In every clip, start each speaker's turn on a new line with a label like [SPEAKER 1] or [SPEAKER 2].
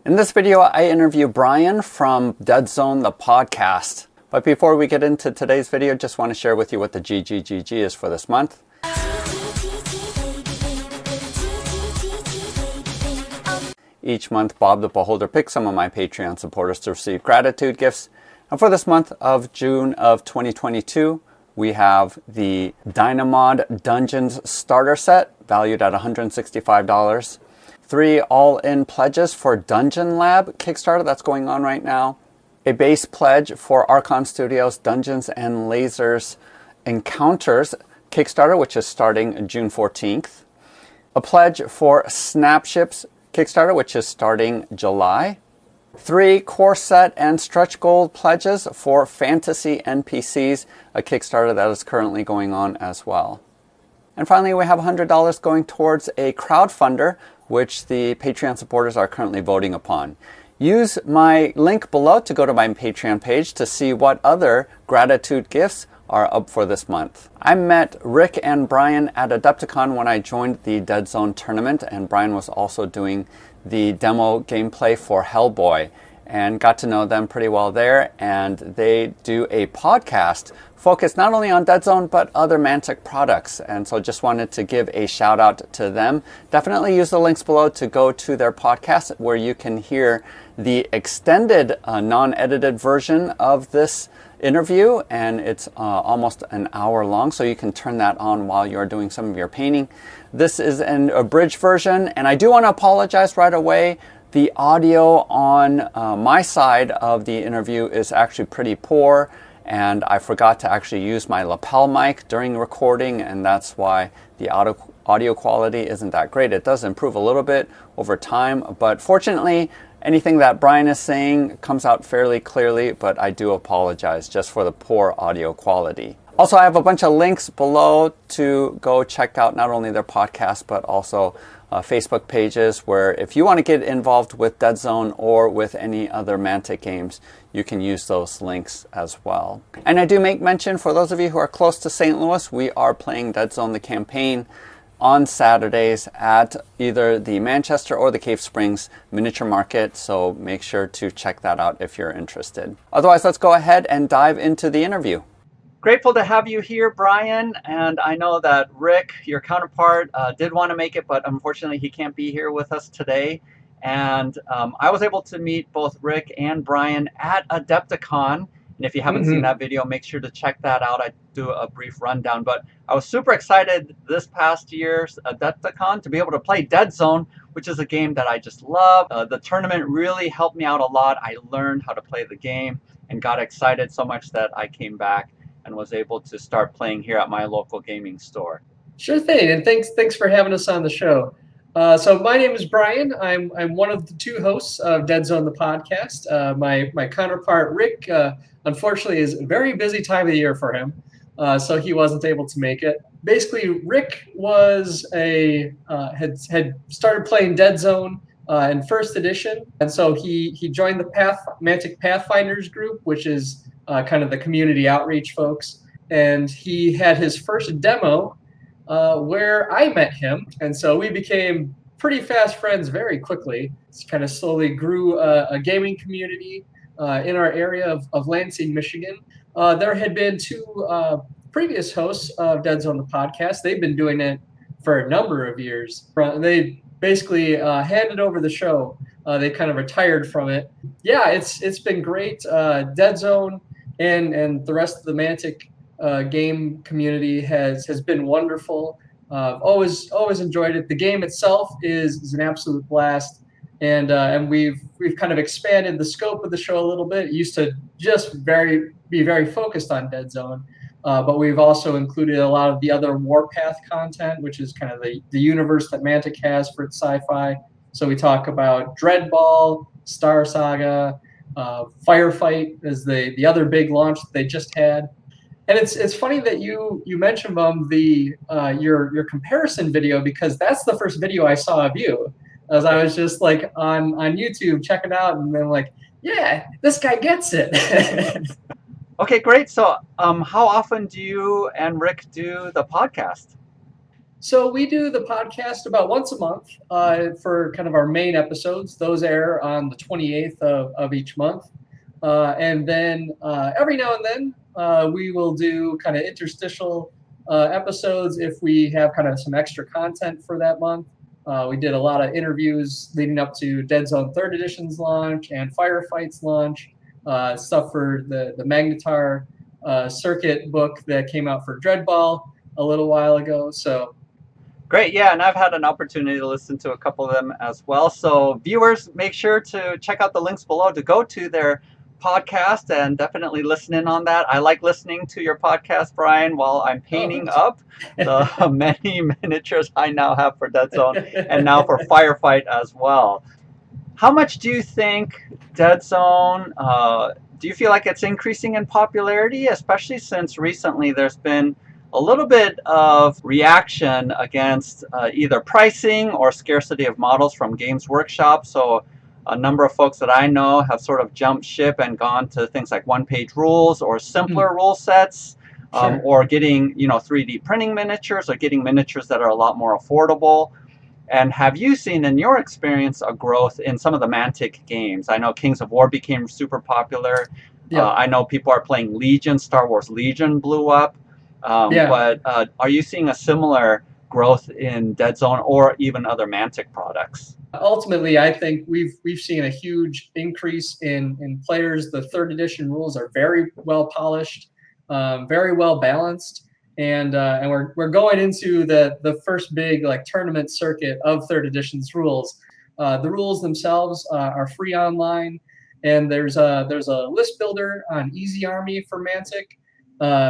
[SPEAKER 1] In this video, I interview Bryan from Deadzone the Podcast. But before we get into today's video, just want to share with you what the GGGG is for this month. Each month, Bob the Beholder picks some of my Patreon supporters to receive gratitude gifts. And for this month of June of 2022, we have the Dynamod Dungeons Starter Set, valued at $165. 3 all-in pledges for Dungeon Lab Kickstarter that's going on right now. A base pledge for Archon Studios Dungeons and Lasers Encounters Kickstarter, which is starting June 14th. A pledge for Snapships Kickstarter, which is starting July. 3 core set and stretch goal pledges for Fantasy NPCs, a Kickstarter that is currently going on as well. And finally, we have $100 going towards a crowdfunder, which the Patreon supporters are currently voting upon. Use my link below to go to my Patreon page to see what other gratitude gifts are up for this month. I met Rick and Bryan at Adepticon when I joined the Deadzone tournament, and Bryan was also doing the demo gameplay for Hellboy, and got to know them pretty well there. And they do a podcast focused not only on Deadzone but other Mantic products, and so just wanted to give a shout out to them. Definitely use the links below to go to their podcast, where you can hear the extended non-edited version of this interview, and it's almost an hour long, so you can turn that on while you're doing some of your painting. This is an abridged version, and I do want to apologize right away. The audio on my side of the interview is actually pretty poor, and I forgot to actually use my lapel mic during recording, and that's why the audio quality isn't that great. It does improve a little bit over time, but fortunately, anything that Bryan is saying comes out fairly clearly, but I do apologize just for the poor audio quality. Also, I have a bunch of links below to go check out not only their podcast, but also Facebook pages, where if you want to get involved with Deadzone or with any other Mantic games, you can use those links as well. And I do make mention, for those of you who are close to St. Louis, we are playing Deadzone the campaign on Saturdays at either the Manchester or the Cave Springs Miniature Market, so make sure to check that out if you're interested. Otherwise, let's go ahead and dive into the interview. Grateful to have you here, Bryan, and I know that Rick, your counterpart, did want to make it, but unfortunately he can't be here with us today. And I was able to meet both Rick and Bryan at Adepticon. And if you haven't seen that video, make sure to check that out. I do a brief rundown. But I was super excited this past year's Adepticon to be able to play Deadzone, which is a game that I just love. The tournament really helped me out a lot. I learned how to play the game and got excited so much that I came back and was able to start playing here at my local gaming store.
[SPEAKER 2] Sure thing, and thanks for having us on the show. So my name is Bryan. I'm one of the 2 hosts of Deadzone the Podcast. My counterpart Rick, unfortunately, is a very busy time of the year for him, so he wasn't able to make it. Basically, Rick was had started playing Deadzone in 1st edition, and so he joined the Mantic Pathfinders group, which is kind of the community outreach folks, and he had his first demo where I met him, and so we became pretty fast friends very quickly. It's kind of slowly grew a gaming community in our area of Lansing, Michigan. There had been 2 previous hosts of Deadzone the Podcast. They've been doing it for a number of years. They basically handed over the show. They kind of retired from it. Yeah, it's been great. Deadzone and the rest of the Mantic game community has been wonderful. Always enjoyed it. The game itself is an absolute blast, and we've kind of expanded the scope of the show a little bit. It used to just be very focused on Deadzone, but we've also included a lot of the other Warpath content, which is kind of the universe that Mantic has for its sci-fi. So we talk about Dreadball, Star Saga, Firefight is the other big launch that they just had. And it's funny that you mentioned your comparison video, because that's the first video I saw of you, as I was just like on YouTube checking out, and then like, yeah, this guy gets it.
[SPEAKER 1] Okay, great. So how often do you and Rick do the podcast?
[SPEAKER 2] So we do the podcast about once a month for kind of our main episodes. Those air on the 28th of each month. And then every now and then we will do kind of interstitial episodes if we have kind of some extra content for that month. We did a lot of interviews leading up to Deadzone 3rd Edition's launch and Firefight's launch, stuff for the Magnetar circuit book that came out for Dreadball a little while ago. So
[SPEAKER 1] Great, yeah, and I've had an opportunity to listen to a couple of them as well. So viewers, make sure to check out the links below to go to their podcast and definitely listen in on that. I like listening to your podcast, Bryan, while I'm painting up the many miniatures I now have for Deadzone and now for Firefight as well. How much do you think Deadzone, do you feel like it's increasing in popularity, especially since recently there's been a little bit of reaction against either pricing or scarcity of models from Games Workshop? So a number of folks that I know have sort of jumped ship and gone to things like one-page rules or simpler rule sets, or getting 3D printing miniatures or getting miniatures that are a lot more affordable. And have you seen, in your experience, a growth in some of the Mantic games? I know Kings of War became super popular. I know people are playing Legion. Star Wars Legion blew up. But are you seeing a similar growth in Deadzone or even other Mantic products?
[SPEAKER 2] Ultimately, I think we've seen a huge increase in players. The 3rd edition rules are very well polished, very well balanced, and we're going into the first big tournament circuit of 3rd edition's rules. The rules themselves are free online, and there's a list builder on Easy Army for Mantic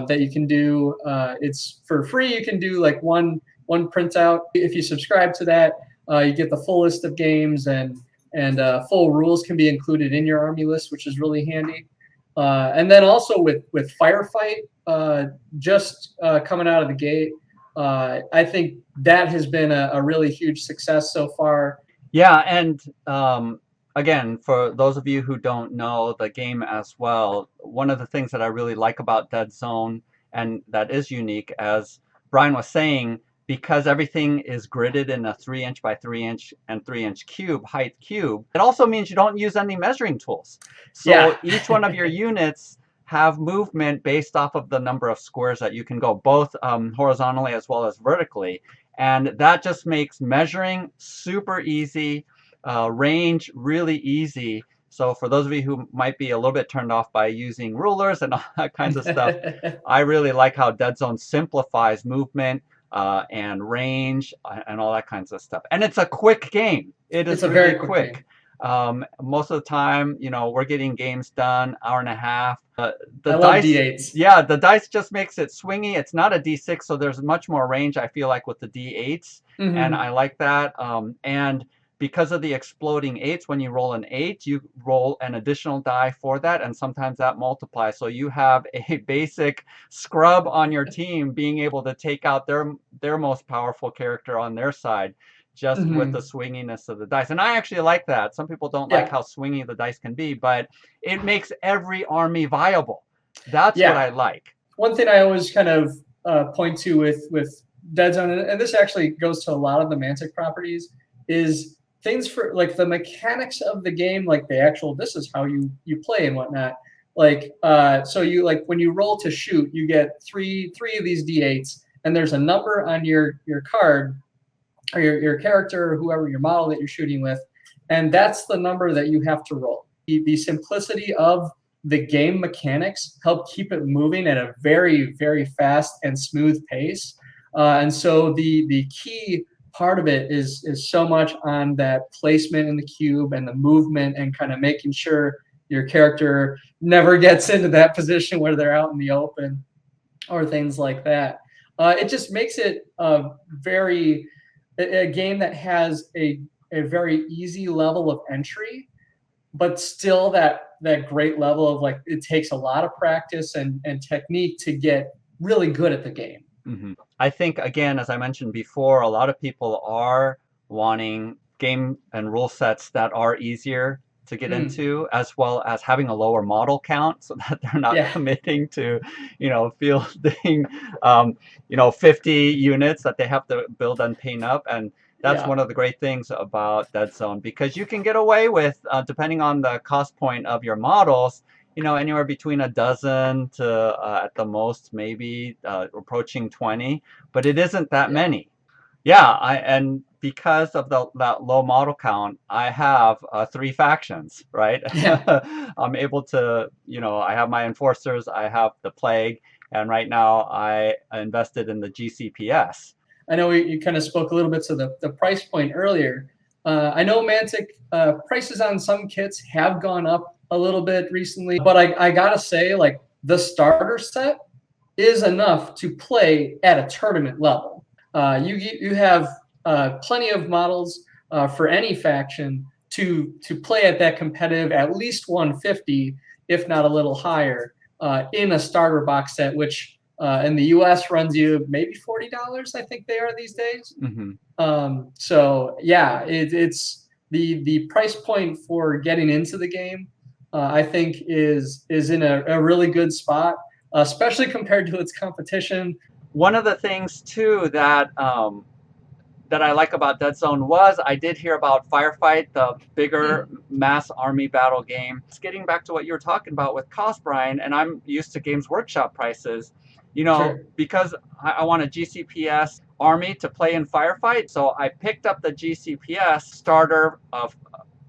[SPEAKER 2] that you can do. It's for free. You can do one printout. If you subscribe to that, you get the full list of games, and full rules can be included in your army list, which is really handy. And then also with Firefight just coming out of the gate, I think that has been a really huge success so far.
[SPEAKER 1] Yeah, and again, for those of you who don't know the game as well, one of the things that I really like about Deadzone, and that is unique, as Bryan was saying, because everything is gridded in a 3-inch by 3-inch and 3-inch height cube, it also means you don't use any measuring tools. So each one of your units have movement based off of the number of squares that you can go, both horizontally as well as vertically. And that just makes measuring super easy, range really easy. So for those of you who might be a little bit turned off by using rulers and all that kinds of stuff, I really like how Deadzone simplifies movement and range and all that kinds of stuff. And it's a quick game. It's really very quick. Most of the time, we're getting games done hour and a half.
[SPEAKER 2] I love D8s.
[SPEAKER 1] Yeah, the dice just makes it swingy. It's not a D6, so there's much more range, I feel like, with the D8s. And I like that. And because of the exploding 8s, when you roll an 8, you roll an additional die for that, and sometimes that multiplies. So you have a basic scrub on your team being able to take out their most powerful character on their side just with the swinginess of the dice. And I actually like that. Some people don't like how swingy the dice can be, but it makes every army viable. That's what I like.
[SPEAKER 2] One thing I always kind of point to with Deadzone, and this actually goes to a lot of the Mantic properties, is things for the mechanics of the game, the actual, this is how you play and whatnot. So you when you roll to shoot, you get three of these D8s, and there's a number on your card, or your character, or whoever your model that you're shooting with, and that's the number that you have to roll. The simplicity of the game mechanics help keep it moving at a very, very fast and smooth pace. And so the key part of it is so much on that placement in the cube and the movement and kind of making sure your character never gets into that position where they're out in the open or things like that. It just makes it a game that has a very easy level of entry, but still that great level of it takes a lot of practice and technique to get really good at the game.
[SPEAKER 1] I think, again, as I mentioned before, a lot of people are wanting game and rule sets that are easier to get into, as well as having a lower model count so that they're not committing to, fielding, 50 units that they have to build and paint up. And that's one of the great things about Deadzone, because you can get away with, depending on the cost point of your models, anywhere between a dozen to at the most maybe approaching 20, but it isn't that many. And because of that low model count, I have 3 factions, right? I'm able to, I have my enforcers, I have the plague, and right now I invested in the GCPS.
[SPEAKER 2] I know you kind of spoke a little bit to the price point earlier. I know Mantic prices on some kits have gone up a little bit recently, but I gotta say, like, the starter set is enough to play at a tournament level. You have plenty of models for any faction to play at that competitive, at least 150, if not a little higher, in a starter box set, which in the US runs you maybe $40, I think they are these days. So yeah, it's the price point for getting into the game, I think is in a really good spot, especially compared to its competition.
[SPEAKER 1] One of the things too that that I like about Deadzone was I did hear about Firefight, the bigger mass army battle game. It's getting back to what you were talking about with cost, Brian, and I'm used to Games Workshop prices. Because I want a GCPS army to play in Firefight, so I picked up the GCPS starter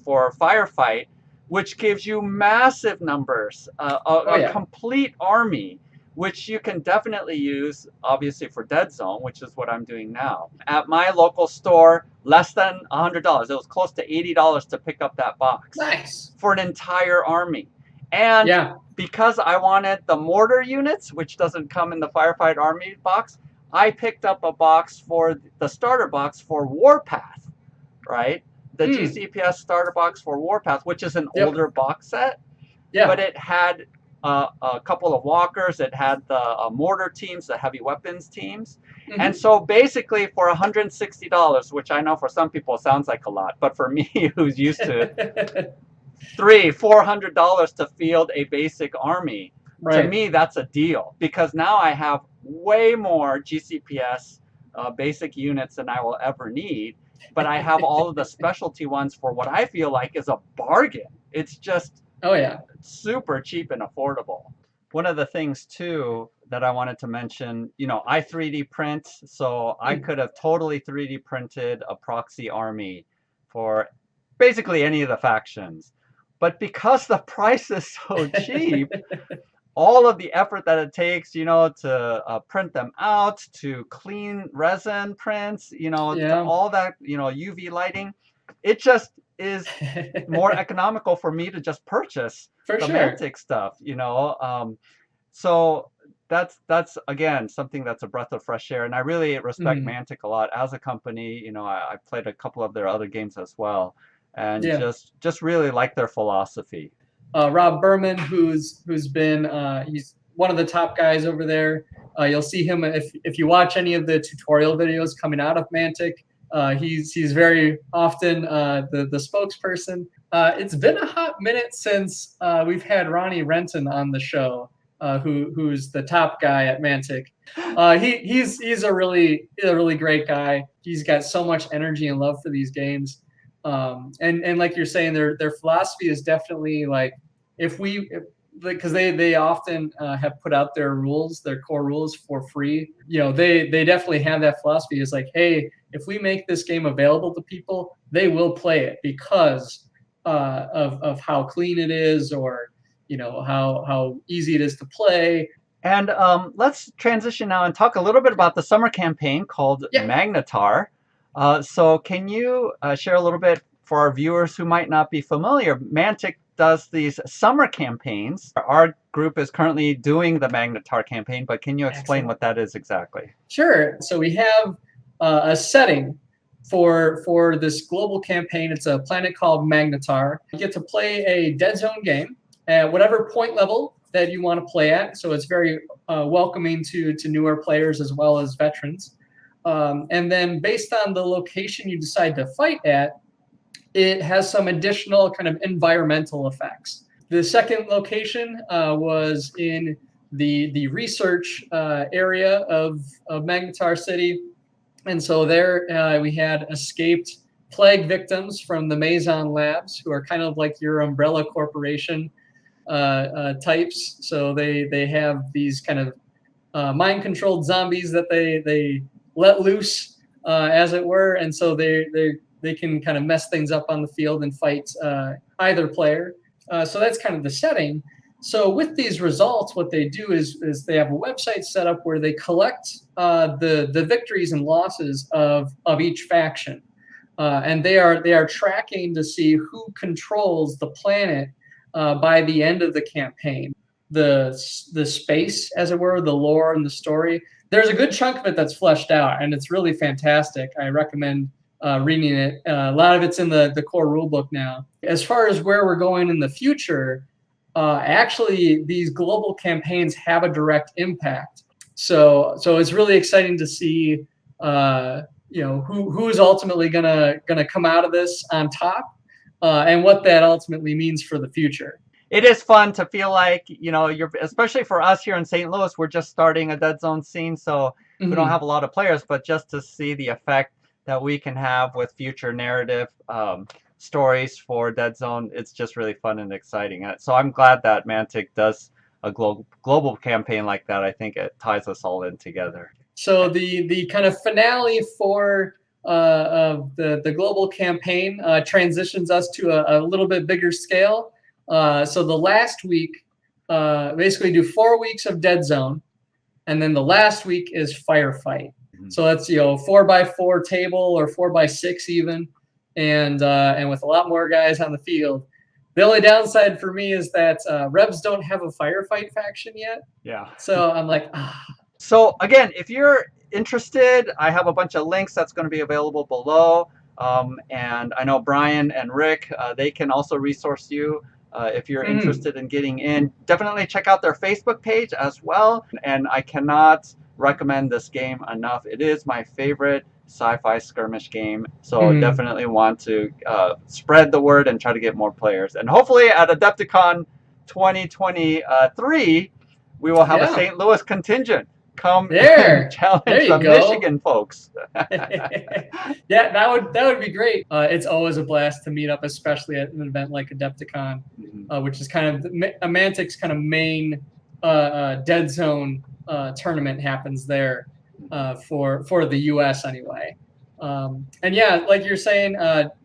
[SPEAKER 1] for Firefight, which gives you massive numbers, a complete army, which you can definitely use, obviously, for Deadzone, which is what I'm doing now. At my local store, less than $100. It was close to $80 to pick up that box.
[SPEAKER 2] Nice.
[SPEAKER 1] For an entire army. And because I wanted the mortar units, which doesn't come in the Firefight Army box, I picked up a box for the starter box for Warpath, right? The GCPS starter box for Warpath, which is an older box set. But it had a couple of walkers. It had the mortar teams, the heavy weapons teams. And so basically for $160, which I know for some people sounds like a lot, but for me, who's used to $300-400 to field a basic army, to me that's a deal, because now I have way more GCPS basic units than I will ever need, but I have all of the specialty ones for what I feel like is a bargain. It's just super cheap and affordable. One of the things too that I wanted to mention, I 3D print, so I could have totally 3D printed a proxy army for basically any of the factions. But because the price is so cheap, all of the effort that it takes, to print them out, to clean resin prints, all that, UV lighting, it just is more economical for me to just purchase Mantic stuff, So that's again something that's a breath of fresh air, and I really respect Mantic a lot as a company. I played a couple of their other games as well. And just really like their philosophy.
[SPEAKER 2] Rob Berman, who's been he's one of the top guys over there. You'll see him if you watch any of the tutorial videos coming out of Mantic. He's very often the spokesperson. It's been a hot minute since we've had Ronnie Renton on the show, who's the top guy at Mantic. He's a really great guy. He's got so much energy and love for these games. And like you're saying, their philosophy is definitely like, because they often have put out their core rules for free. They definitely have that philosophy. Is like, hey, if we make this game available to people, they will play it because of how clean it is, or how easy it is to play.
[SPEAKER 1] And let's transition now and talk a little bit about the summer campaign called Magnetar. So can you share a little bit for our viewers who might not be familiar? Mantic does these summer campaigns. Our group is currently doing the Magnetar campaign, but can you explain what that is exactly?
[SPEAKER 2] Sure. So we have a setting for this global campaign. It's a planet called Magnetar. You get to play a Deadzone game at whatever point level that you want to play at. So it's very welcoming to newer players as well as veterans. And then based on the location you decide to fight at, it has some additional kind of environmental effects. The second location was in the research area of Magnetar City. And so there we had escaped plague victims from the Maison Labs, who are kind of like your umbrella corporation types. So they have these kind of mind-controlled zombies that they let loose, as it were. And so they can kind of mess things up on the field and fight either player. So that's kind of the setting. So with these results, what they do is they have a website set up where they collect the victories and losses of each faction, and they are tracking to see who controls the planet by the end of the campaign. The space, as it were, the lore and the story. There's a good chunk of it that's fleshed out, and it's really fantastic. I recommend reading it. A lot of it's in the core rulebook now. As far as where we're going in the future. Actually, these global campaigns have a direct impact. So it's really exciting to see, who's ultimately gonna come out of this on top, and what that ultimately means for the future.
[SPEAKER 1] It is fun to feel like, especially for us here in St. Louis, we're just starting a Deadzone scene, so we don't have a lot of players, but just to see the effect that we can have with future narrative stories for Deadzone, it's just really fun and exciting. So I'm glad that Mantic does a global campaign like that. I think it ties us all in together.
[SPEAKER 2] So the kind of finale for the global campaign transitions us to a little bit bigger scale. So the last week, basically do 4 weeks of Deadzone, and then the last week is Firefight. So that's 4x4 table or 4x6 even. And with a lot more guys on the field. The only downside for me is that Rebs don't have a firefight faction yet.
[SPEAKER 1] Yeah.
[SPEAKER 2] So I'm like,
[SPEAKER 1] So again, if you're interested, I have a bunch of links that's going to be available below. And I know Bryan and Rick, they can also resource you if you're interested in getting in. Definitely check out their Facebook page as well. And I cannot recommend this game enough. It is my favorite sci-fi skirmish game, so definitely want to spread the word and try to get more players. And hopefully at Adepticon 2023 we will have a St. Louis contingent come and challenge the Michigan folks.
[SPEAKER 2] Yeah, that would be great. It's always a blast to meet up, especially at an event like Adepticon, which is kind of Mantic's kind of main Deadzone tournament happens there. For the US anyway. And yeah, like you're saying,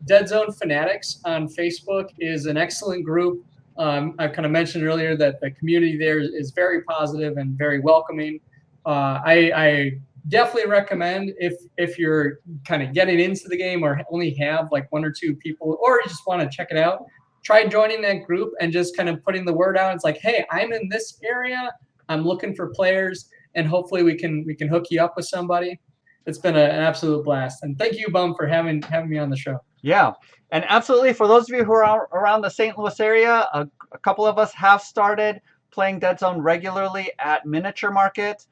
[SPEAKER 2] Deadzone Fanatics on Facebook is an excellent group. I kind of mentioned earlier that the community there is very positive and very welcoming. I definitely recommend if you're kind of getting into the game or only have like 1 or 2 people, or you just want to check it out, try joining that group and just kind of putting the word out. It's like, hey, I'm in this area. I'm looking for players. And hopefully we can hook you up with somebody. It's been an absolute blast. And thank you, Bum, for having me on the show.
[SPEAKER 1] Yeah, and absolutely. For those of you who are around the St. Louis area, a couple of us have started playing Deadzone regularly at Miniature Market,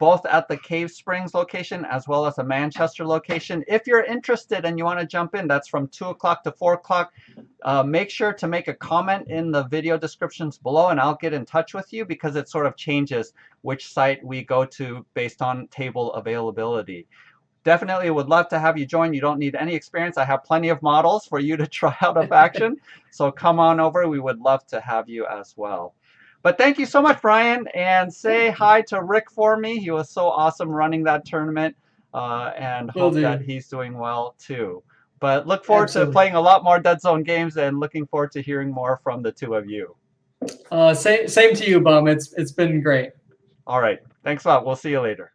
[SPEAKER 1] both at the Cave Springs location as well as a Manchester location. If you're interested and you want to jump in, that's from 2 o'clock to 4 o'clock. Make sure to make a comment in the video descriptions below, and I'll get in touch with you because it sort of changes which site we go to based on table availability. Definitely would love to have you join. You don't need any experience. I have plenty of models for you to try out a faction. So come on over. We would love to have you as well. But thank you so much, Bryan. And say hi to Rick for me. He was so awesome running that tournament. And hope that he's doing well too. But look forward to playing a lot more Deadzone games and looking forward to hearing more from the two of you.
[SPEAKER 2] Same to you, Bum. It's been great.
[SPEAKER 1] All right. Thanks a lot. We'll see you later.